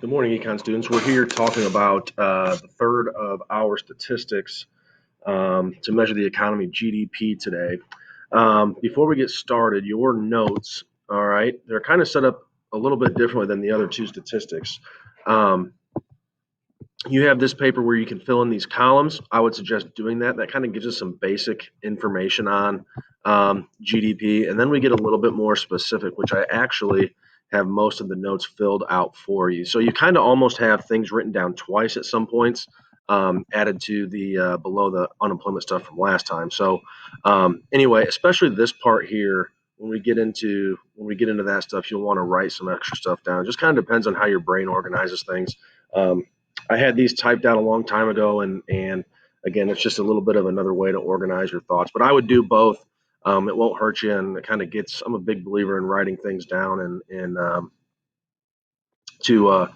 Good morning, econ students. We're here talking about the third of our statistics to measure the economy, GDP, today. Before we get started, your notes, all right, they're kind of set up a little bit differently than the other two statistics. You have this paper where you can fill in these columns. I would suggest doing that. That kind of gives us some basic information on GDP. And then we get a little bit more specific, which I actually have most of the notes filled out for you. So you kind of almost have things written down twice at some points, added to the below the unemployment stuff from last time. So anyway, especially this part here, when we get into that stuff, you'll want to write some extra stuff down. It just kind of depends on how your brain organizes things. I had these typed out a long time ago, and again, it's just a little bit of another way to organize your thoughts. But I would do both. It won't hurt you, and it kind of gets. I'm a big believer in writing things down and to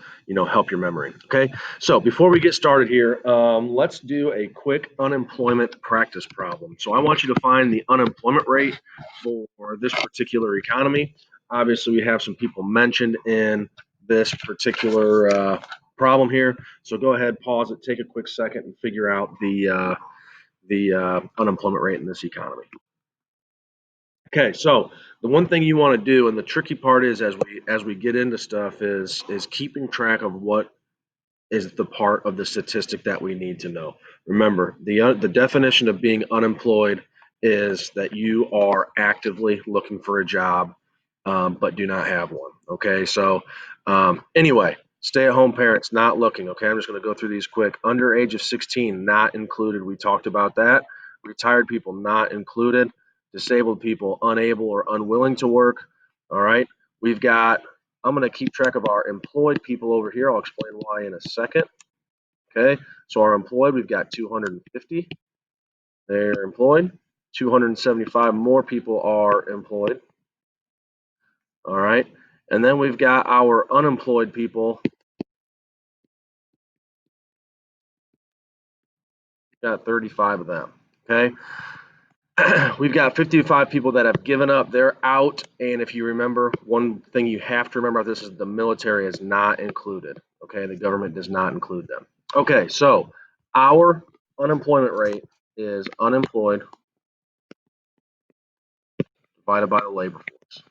help your memory. Okay, so before we get started here, let's do a quick unemployment practice problem. So I want you to find the unemployment rate for this particular economy. Obviously, we have some people mentioned in this particular problem here. So go ahead, pause it, take a quick second, and figure out the unemployment rate in this economy. Okay, so the one thing you want to do, and the tricky part is as we get into stuff, is keeping track of what is the part of the statistic that we need to know. Remember, the definition of being unemployed is that you are actively looking for a job, but do not have one. Okay, so anyway, stay-at-home parents not looking. Okay, I'm just going to go through these quick. Under age of 16, not included. We talked about that. Retired people not included. Disabled people unable or unwilling to work. All right, we've got. I'm going to keep track of our employed people over here. I'll explain why in a second. Okay, so our employed, we've got 250. They're employed. 275 more people are employed. All right, and then we've got our unemployed people. We've got 35 of them. Okay, we've got 55 people that have given up. They're out. And if you remember, one thing you have to remember about this is the military is not included. Okay, the government does not include them. Okay, so our unemployment rate is unemployed divided by the labor force.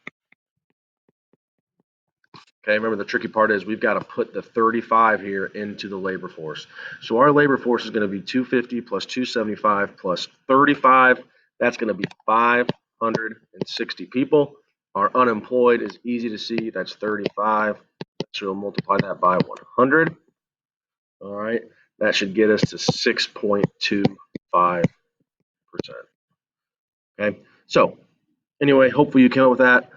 Okay, remember the tricky part is we've got to put the 35 here into the labor force. So our labor force is going to be 250 plus 275 plus 35. That's going to be 560 people. Our unemployed is easy to see. That's 35. So we'll multiply that by 100. All right, that should get us to 6.25%. Okay, so anyway, hopefully you came up with that.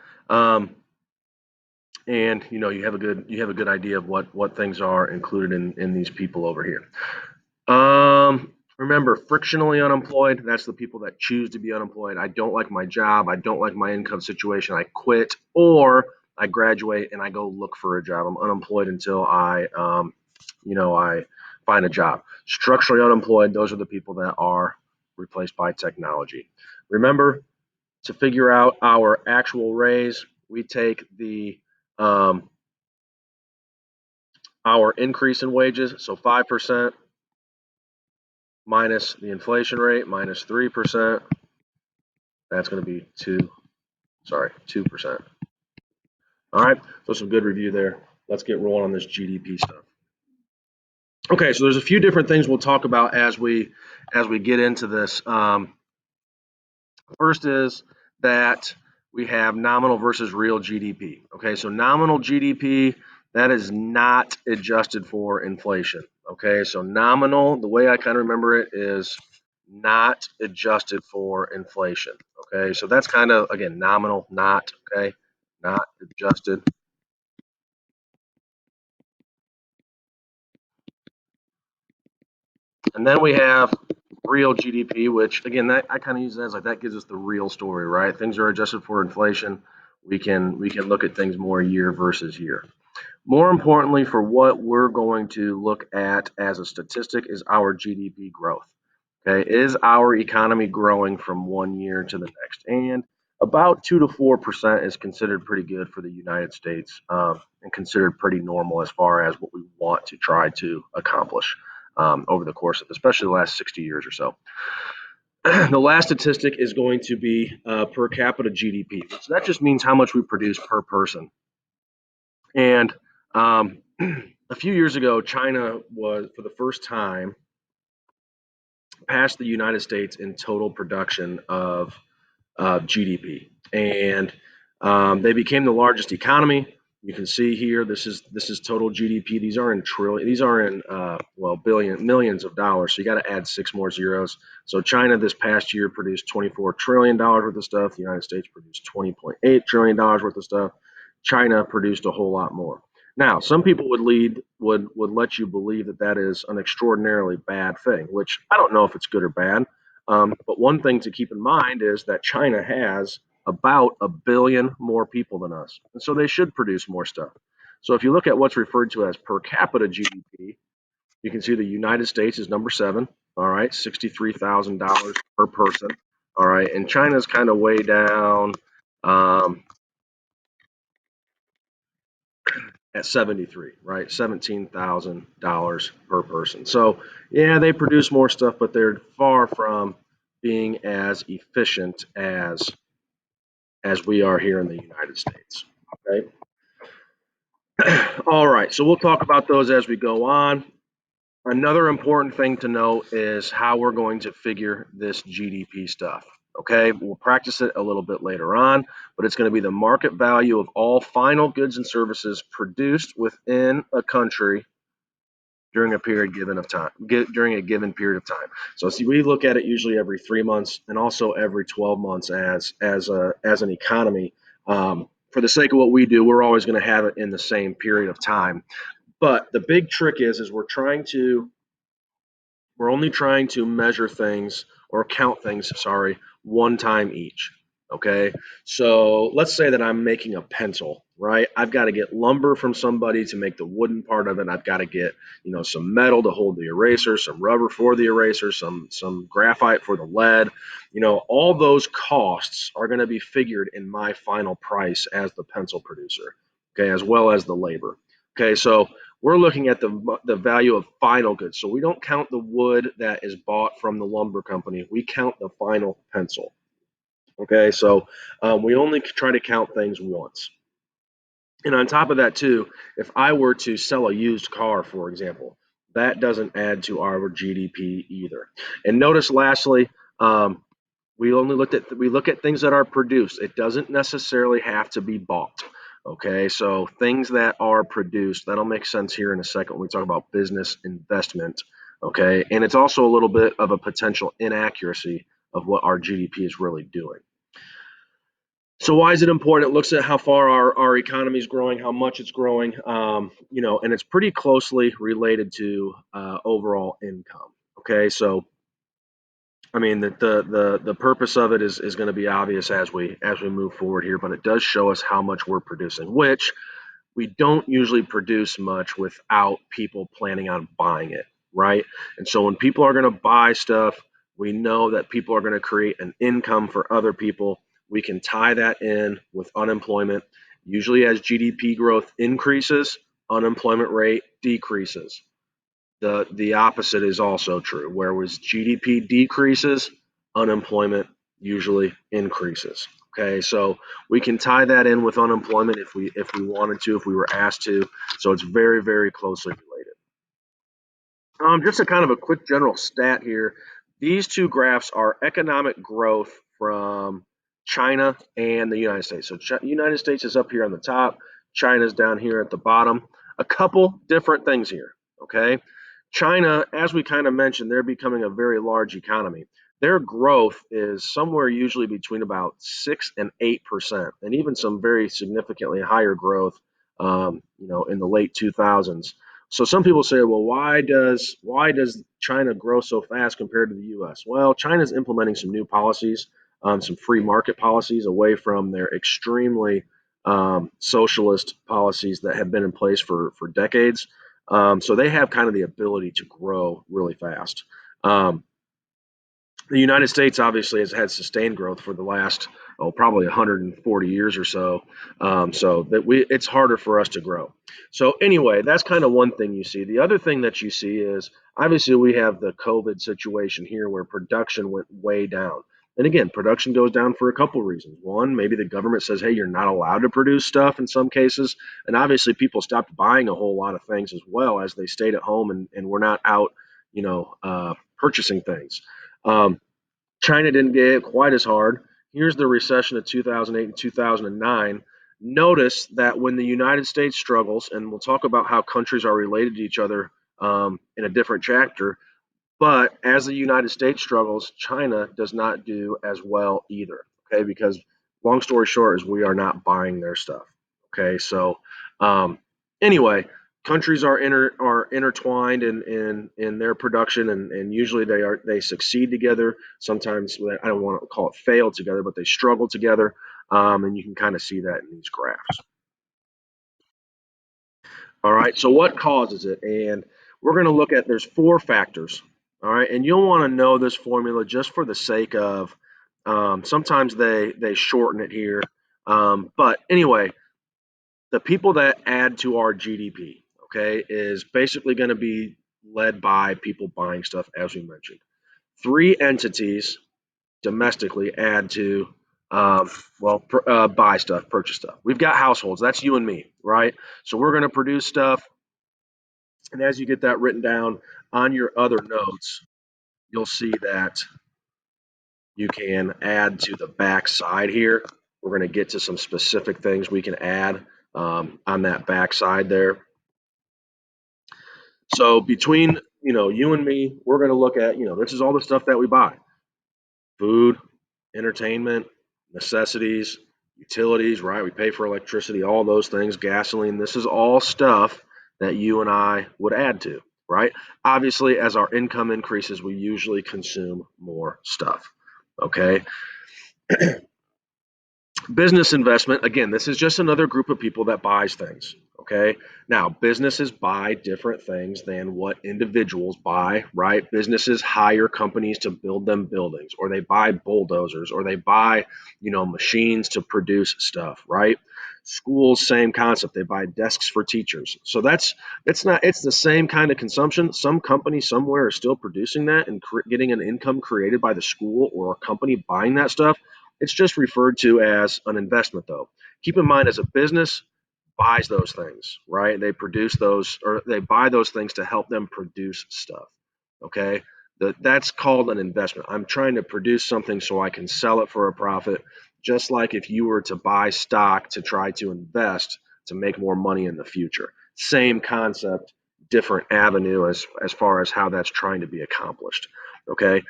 And you have a good idea of what things are included in these people over here. Remember, frictionally unemployed, that's the people that choose to be unemployed. I don't like my job, I don't like my income situation, I quit, or I graduate and I go look for a job. I'm unemployed until I find a job. Structurally unemployed, those are the people that are replaced by technology. Remember, to figure out our actual raise, we take our increase in wages, so 5% minus the inflation rate minus 3%. That's going to be 2%. All right, so some good review there. Let's get rolling on this GDP stuff. Okay, so there's a few different things we'll talk about as we get into this. First is that we have nominal versus real GDP. Okay, so nominal GDP, that is not adjusted for inflation. Okay, so nominal, the way I kind of remember it is not adjusted for inflation. Okay, so that's kind of, again, nominal, not, okay, not adjusted. And then we have real GDP, which again, that I kind of use that as like that gives us the real story, right? Things are adjusted for inflation. We can look at things more year versus year. More importantly, for what we're going to look at as a statistic is our GDP growth. Okay, is our economy growing from one year to the next? And about 2 to 4% is considered pretty good for the United States, and considered pretty normal as far as what we want to try to accomplish over the course of, especially the last 60 years or so. The last statistic is going to be per capita GDP. So that just means how much we produce per person. And a few years ago, China was, for the first time, passed the United States in total production of GDP, and they became the largest economy. You can see here, this is total GDP. These are in trillion. These are in well, millions of dollars. So you got to add six more zeros. So China this past year produced $24 trillion worth of stuff. The United States produced $20.8 trillion worth of stuff. China produced a whole lot more. Now, some people would let you believe that that is an extraordinarily bad thing, which I don't know if it's good or bad. But one thing to keep in mind is that China has about 1 billion more people than us, and so they should produce more stuff. So if you look at what's referred to as per capita GDP, you can see the United States is number 7. All right, $63,000 per person. All right, and China's kind of way down. At 73, right? $17,000 per person. So, yeah, they produce more stuff, but they're far from being as efficient as we are here in the United States. Okay. All right. So we'll talk about those as we go on. Another important thing to note is how we're going to figure this GDP stuff. Okay, we'll practice it a little bit later on, but it's going to be the market value of all final goods and services produced within a country during a period given of time, during a given period of time. So see, we look at it usually every 3 months and also every 12 months as an economy. For the sake of what we do, we're always going to have it in the same period of time. But the big trick is we're only trying to measure things or count things, sorry, one time each. Okay. So let's say that I'm making a pencil, right? I've got to get lumber from somebody to make the wooden part of it. I've got to get, some metal to hold the eraser, some rubber for the eraser, some graphite for the lead. All those costs are going to be figured in my final price as the pencil producer, okay, as well as the labor. Okay, so we're looking at the value of final goods. So we don't count the wood that is bought from the lumber company. We count the final pencil. Okay, so we only try to count things once. And on top of that, too, if I were to sell a used car, for example, that doesn't add to our GDP either. And notice, lastly, we look at things that are produced. It doesn't necessarily have to be bought. Okay, so things that are produced, that'll make sense here in a second when we talk about business investment. Okay, and it's also a little bit of a potential inaccuracy of what our GDP is really doing. So why is it important? It looks at how far our economy is growing, how much it's growing, and it's pretty closely related to overall income. Okay, so I mean, the purpose of it is going to be obvious as we move forward here, but it does show us how much we're producing, which we don't usually produce much without people planning on buying it, right? And so when people are going to buy stuff, we know that people are going to create an income for other people. We can tie that in with unemployment. Usually, as GDP growth increases, unemployment rate decreases. The opposite is also true. Whereas GDP decreases, unemployment usually increases. Okay, so we can tie that in with unemployment if we wanted to, if we were asked to. So it's very, very closely related. Just a kind of a quick general stat here. These two graphs are economic growth from China and the United States. So United States is up here on the top, China's down here at the bottom. A couple different things here. Okay, China, as we kind of mentioned, they're becoming a very large economy. Their growth is somewhere usually between about 6 and 8%, and even some very significantly higher growth, in the late 2000s. So some people say, well, why does China grow so fast compared to the U.S.? Well, China's implementing some new policies, some free market policies away from their extremely socialist policies that have been in place for decades. So they have kind of the ability to grow really fast. The United States obviously has had sustained growth for the last, oh, probably 140 years or so. So that it's harder for us to grow. So anyway, that's kind of one thing you see. The other thing that you see is obviously we have the COVID situation here where production went way down. And again, production goes down for a couple reasons. One, maybe the government says, hey, you're not allowed to produce stuff in some cases. And obviously people stopped buying a whole lot of things as well as they stayed at home and were not out, purchasing things. Um, China didn't get hit quite as hard. Here's the recession of 2008 and 2009. Notice that when the United States struggles, and we'll talk about how countries are related to each other in a different chapter, but as the United States struggles, China does not do as well either. Okay, because long story short is we are not buying their stuff. Okay, so um, anyway, countries are intertwined in their production, and usually they succeed together. Sometimes I don't want to call it fail together, but they struggle together, and you can kind of see that in these graphs. All right. So what causes it? And we're going to look at there's four factors. All right. And you'll want to know this formula just for the sake of sometimes they shorten it here. But anyway, the people that add to our GDP, okay, is basically going to be led by people buying stuff, as we mentioned. Three entities domestically add to buy stuff, purchase stuff. We've got households. That's you and me, right? So we're going to produce stuff. And as you get that written down on your other notes, you'll see that you can add to the back side here. We're going to get to some specific things we can add on that back side there. So between you and me, we're going to look at this is all the stuff that we buy: food, entertainment, necessities, utilities. Right? We pay for electricity, all those things, gasoline. This is all stuff that you and I would add to. Right? Obviously, as our income increases, we usually consume more stuff. Okay. Business investment, again, this is just another group of people that buys things. Okay. Now, businesses buy different things than what individuals buy, right? Businesses hire companies to build them buildings, or they buy bulldozers, or they buy, machines to produce stuff, right? Schools, same concept. They buy desks for teachers. So it's the same kind of consumption. Some company somewhere is still producing that and getting an income created by the school or a company buying that stuff. It's just referred to as an investment, though. Keep in mind, as a business buys those things, right? They produce those or they buy those things to help them produce stuff. Okay. That's called an investment. I'm trying to produce something so I can sell it for a profit, just like if you were to buy stock to try to invest to make more money in the future. Same concept, different avenue as far as how that's trying to be accomplished. Okay.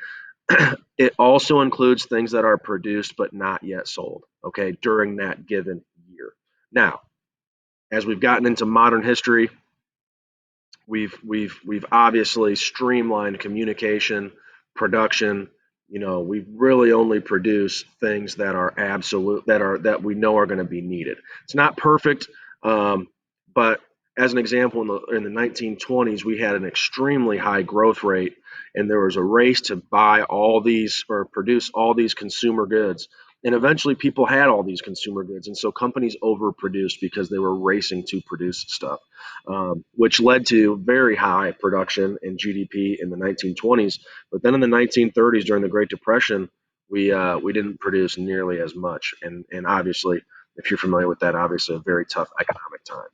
It also includes things that are produced but not yet sold, okay, during that given year. Now, as we've gotten into modern history, we've obviously streamlined communication, production. We really only produce things that are absolute that we know are going to be needed. It's not perfect, but as an example, in the 1920s, we had an extremely high growth rate, and there was a race to buy all these or produce all these consumer goods. And eventually, people had all these consumer goods, and so companies overproduced because they were racing to produce stuff, which led to very high production and GDP in the 1920s. But then in the 1930s, during the Great Depression, we didn't produce nearly as much, and obviously, if you're familiar with that, obviously a very tough economic time.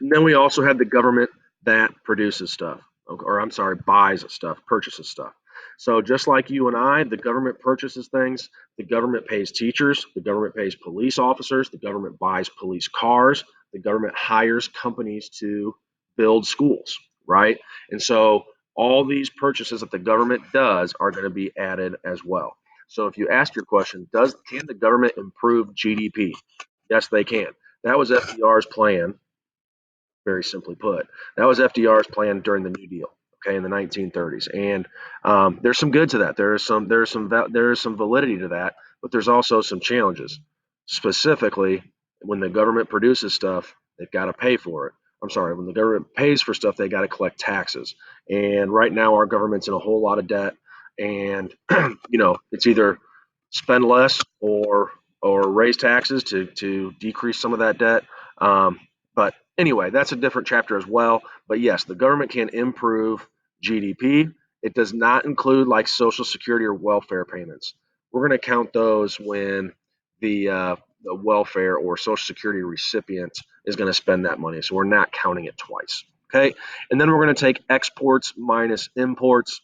And then we also have the government that produces stuff, or I'm sorry, buys stuff, purchases stuff. So just like you and I, the government purchases things. The government pays teachers. The government pays police officers. The government buys police cars. The government hires companies to build schools, right? And so all these purchases that the government does are going to be added as well. So if you ask your question, can the government improve GDP? Yes, they can. That was FDR's plan, very simply put. That was FDR's plan during the New Deal, okay, in the 1930s. And there's some good to that. There is some validity to that, but there's also some challenges. Specifically, when the government produces stuff, they've got to pay for it. I'm sorry, when the government pays for stuff, they got to collect taxes. And right now, our government's in a whole lot of debt. and it's either spend less or raise taxes to decrease some of that debt. Um, but anyway, that's a different chapter as well. But yes, the government can improve GDP. It does not include like Social Security or welfare payments. We're going to count those when the welfare or Social Security recipient is going to spend that money. So we're not counting it twice. Okay. And then we're going to take exports minus imports.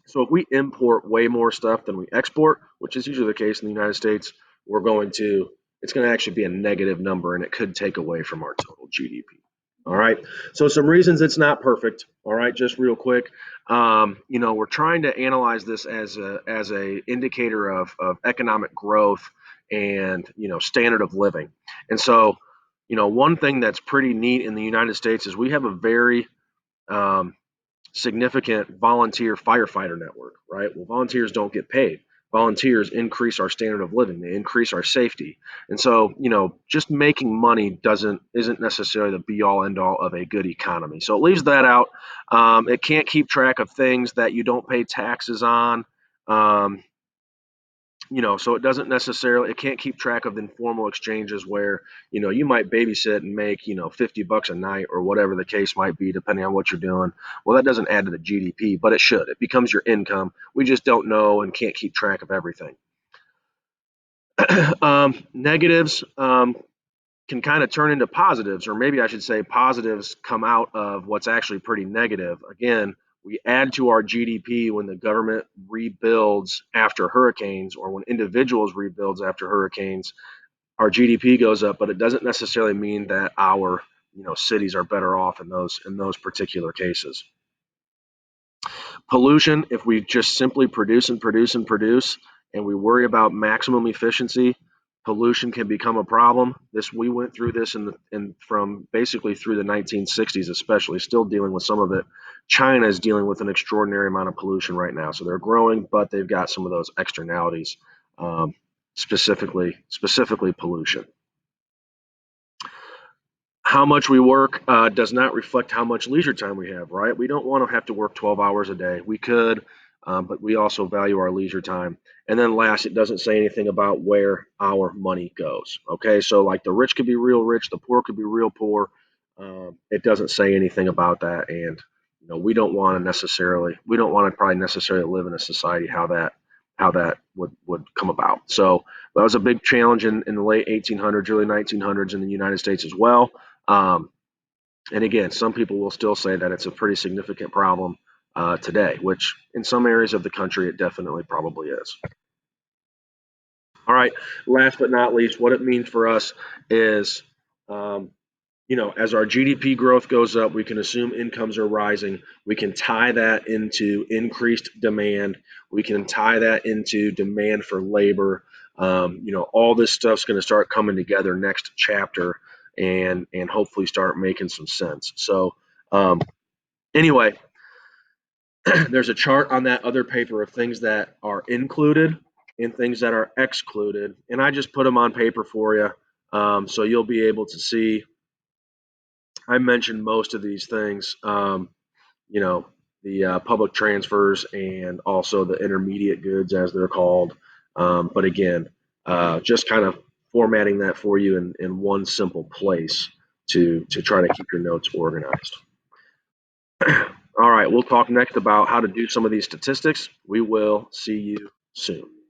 So if we import way more stuff than we export, which is usually the case in the United States, it's going to actually be a negative number and it could take away from our total GDP. All right. So some reasons it's not perfect. All right. Just real quick. We're trying to analyze this as a indicator of economic growth and, standard of living. And so, one thing that's pretty neat in the United States is we have a very, um, significant volunteer firefighter network, right? Well, volunteers don't get paid. Volunteers increase our standard of living. They increase our safety. And so, just making money isn't necessarily the be all end all of a good economy. So it leaves that out. It can't keep track of things that you don't pay taxes on. Um, so it can't keep track of informal exchanges where, you might babysit and make, $50 a night or whatever the case might be, depending on what you're doing. Well, that doesn't add to the GDP, but it should. It becomes your income. We just don't know and can't keep track of everything. Negatives can kind of turn into positives, or maybe I should say positives come out of what's actually pretty negative. Again, we add to our GDP when the government rebuilds after hurricanes or when individuals rebuilds after hurricanes. Our GDP goes up, but it doesn't necessarily mean that our cities are better off in those particular cases. Pollution, if we just simply produce and produce and produce and we worry about maximum efficiency, pollution can become a problem. We went through this from basically through the 1960s, especially, still dealing with some of it. China is dealing with an extraordinary amount of pollution right now. So they're growing, but they've got some of those externalities, specifically pollution. How much we work does not reflect how much leisure time we have, right? We don't want to have to work 12 hours a day. We could, but we also value our leisure time. And then last, it doesn't say anything about where our money goes. Okay, so like the rich could be real rich, the poor could be real poor. It doesn't say anything about that, and we don't want to probably necessarily live in a society how that would come about. So that was a big challenge in the late 1800s, early 1900s in the United States as well. Um, and again, some people will still say that it's a pretty significant problem today, which in some areas of the country it definitely probably is. All right. Last but not least, what it means for us is, um, as our GDP growth goes up, we can assume incomes are rising. We can tie that into increased demand. We can tie that into demand for labor. All this stuff's going to start coming together next chapter and hopefully start making some sense. So anyway, there's a chart on that other paper of things that are included and things that are excluded, and I just put them on paper for you, so you'll be able to see. I mentioned most of these things, you know, the public transfers and also the intermediate goods, as they're called. But again, just kind of formatting that for you in one simple place to try to keep your notes organized. All right, we'll talk next about how to do some of these statistics. We will see you soon.